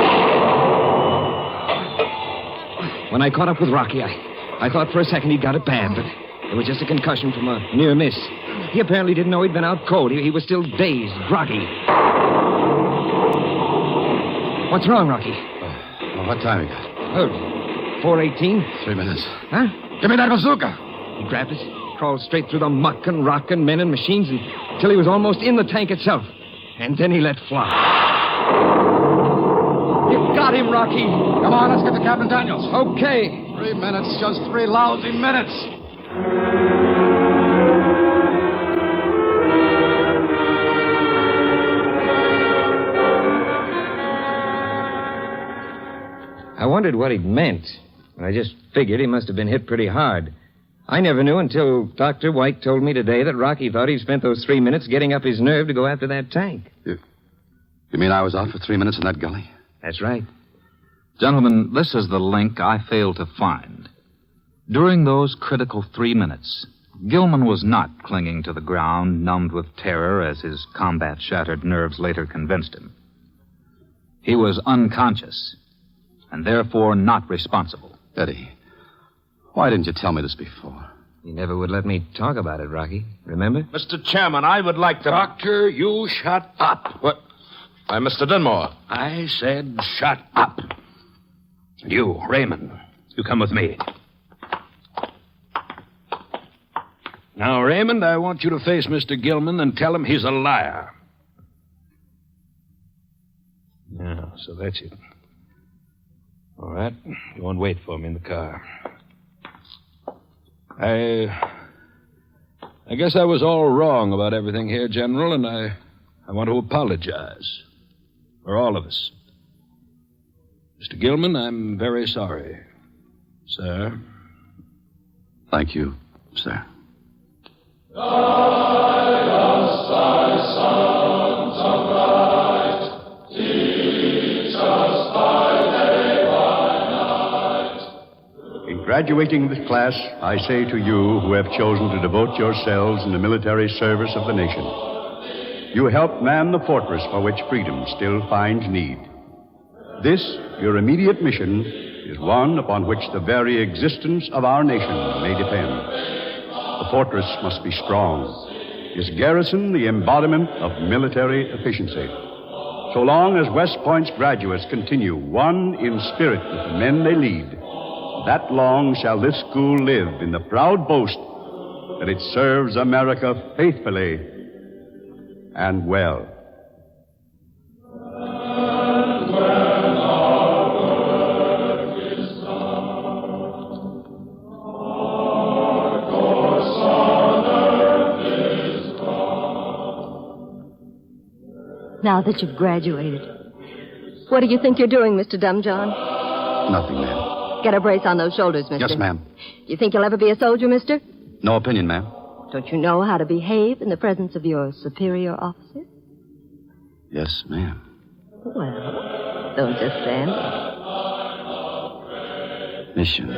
When I caught up with Rocky, I thought for a second he'd got it bad, but it was just a concussion from a near miss. He apparently didn't know he'd been out cold. He was still dazed, groggy. What's wrong, Rocky? What time you got? 4:18. 3 minutes. Huh? Give me that bazooka. He grabbed it, crawled straight through the muck and rock and men and machines until he was almost in the tank itself. And then he let fly. You got him, Rocky. Come on, let's get to Captain Daniels. Okay. 3 minutes, just 3 lousy minutes. I wondered what he'd meant, but I just figured he must have been hit pretty hard. I never knew until Dr. White told me today that Rocky thought he'd spent those 3 minutes getting up his nerve to go after that tank. You mean I was out for 3 minutes in that gully? That's right. Gentlemen, this is the link I failed to find. During those critical 3 minutes, Gilman was not clinging to the ground, numbed with terror, as his combat-shattered nerves later convinced him. He was unconscious, and therefore not responsible. Eddie, why didn't you tell me this before? You never would let me talk about it, Rocky. Remember? Mr. Chairman, I would like to... Doctor, you shut up. What? Why, Mr. Dunmore. I said shut up. And you, Raymond, you come with me. Now, Raymond, I want you to face Mr. Gilman and tell him he's a liar. Yeah, so that's it. All right. Go and wait for me in the car. I guess I was all wrong about everything here, General, and I want to apologize for all of us. Mr. Gilman, I'm very sorry, sir. Thank you, sir. Guide us, thy sons of light. Teach us by day, by night. In graduating this class, I say to you who have chosen to devote yourselves in the military service of the nation, you help man the fortress for which freedom still finds need. This, your immediate mission, is one upon which the very existence of our nation may depend. The fortress must be strong. Its garrison the embodiment of military efficiency. So long as West Point's graduates continue one in spirit with the men they lead, that long shall this school live in the proud boast that it serves America faithfully and well. Now that you've graduated, what do you think you're doing, Mr. Dumbjohn? Nothing, ma'am. Get a brace on those shoulders, mister. Yes, ma'am. You think you'll ever be a soldier, mister? No opinion, ma'am. Don't you know how to behave in the presence of your superior officer? Yes, ma'am. Well, don't just stand there. Mission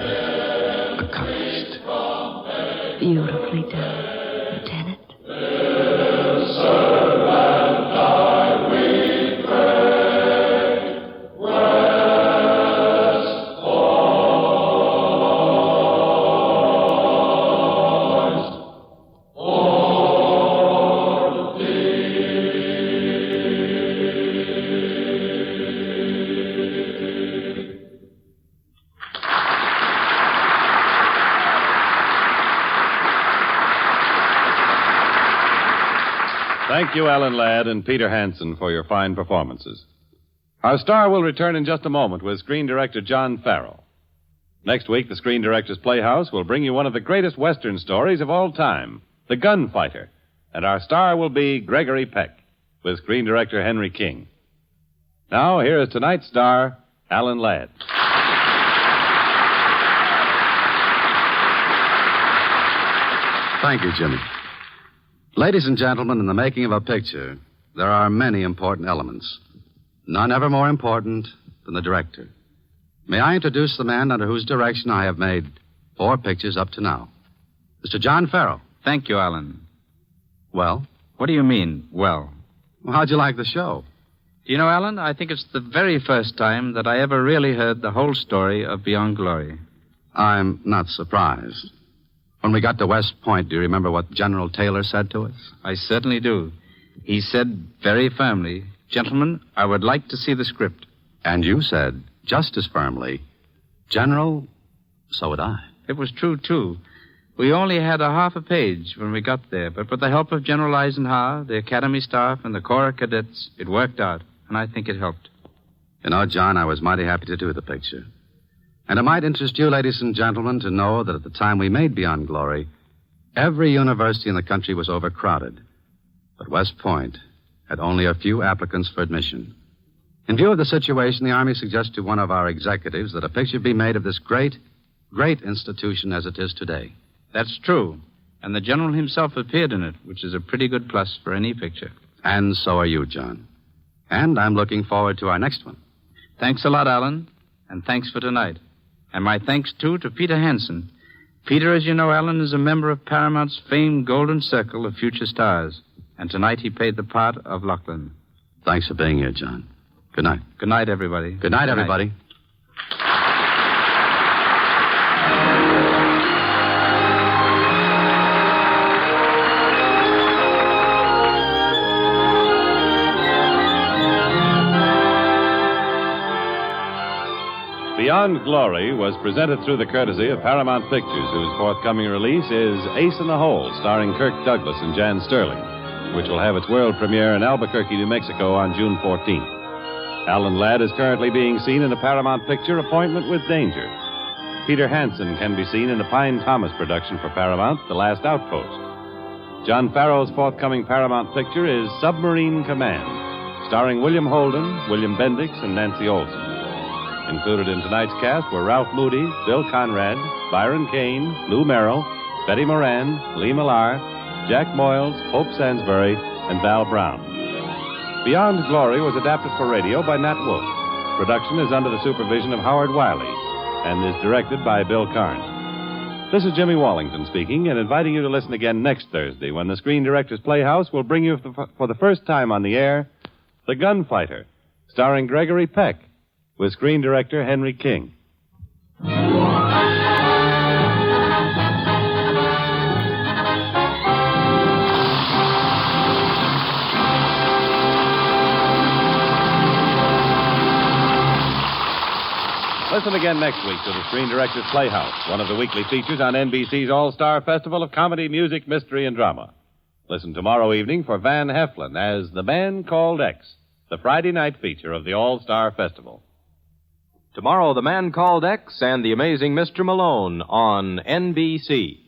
accomplished. Beautifully done, Lieutenant. Thank you, Alan Ladd and Peter Hansen, for your fine performances. Our star will return in just a moment with screen director John Farrell. Next week, the Screen Directors Playhouse will bring you one of the greatest Western stories of all time, The Gunfighter. And our star will be Gregory Peck, with screen director Henry King. Now, here is tonight's star, Alan Ladd. Thank you, Jimmy. Ladies and gentlemen, in the making of a picture, there are many important elements. None ever more important than the director. May I introduce the man under whose direction I have made 4 pictures up to now? Mr. John Farrell. Thank you, Alan. Well? What do you mean, well? Well, how'd you like the show? Do you know, Alan, I think it's the very first time that I ever really heard the whole story of Beyond Glory. I'm not surprised. When we got to West Point, do you remember what General Taylor said to us? I certainly do. He said very firmly, "Gentlemen, I would like to see the script." And you said, just as firmly, "General, so would I." It was true, too. We only had a half a page when we got there, but with the help of General Eisenhower, the Academy staff, and the Corps of Cadets, it worked out, and I think it helped. You know, John, I was mighty happy to do the picture. And it might interest you, ladies and gentlemen, to know that at the time we made Beyond Glory, every university in the country was overcrowded. But West Point had only a few applicants for admission. In view of the situation, the Army suggested to one of our executives that a picture be made of this great, great institution as it is today. That's true. And the General himself appeared in it, which is a pretty good plus for any picture. And so are you, John. And I'm looking forward to our next one. Thanks a lot, Alan. And thanks for tonight. And my thanks, too, to Peter Hansen. Peter, as you know, Alan, is a member of Paramount's famed Golden Circle of Future Stars. And tonight he played the part of Lachlan. Thanks for being here, John. Good night. Good night, everybody. Good night, everybody. Beyond Glory was presented through the courtesy of Paramount Pictures, whose forthcoming release is Ace in the Hole, starring Kirk Douglas and Jan Sterling, which will have its world premiere in Albuquerque, New Mexico on June 14th. Alan Ladd is currently being seen in the Paramount picture Appointment with Danger. Peter Hansen can be seen in the Pine Thomas production for Paramount, The Last Outpost. John Farrell's forthcoming Paramount picture is Submarine Command, starring William Holden, William Bendix, and Nancy Olson. Included in tonight's cast were Ralph Moody, Bill Conrad, Byron Kane, Lou Merrill, Betty Moran, Lee Millar, Jack Moyles, Hope Sansbury, and Val Brown. Beyond Glory was adapted for radio by Nat Wolfe. Production is under the supervision of Howard Wiley and is directed by Bill Carnes. This is Jimmy Wallington speaking and inviting you to listen again next Thursday when the Screen Directors Playhouse will bring you for the first time on the air The Gunfighter, starring Gregory Peck, with screen director Henry King. Listen again next week to the Screen Directors Playhouse, one of the weekly features on NBC's All-Star Festival of Comedy, Music, Mystery, and Drama. Listen tomorrow evening for Van Heflin as The Man Called X, the Friday night feature of the All-Star Festival. Tomorrow, The Man Called X and The Amazing Mr. Malone on NBC.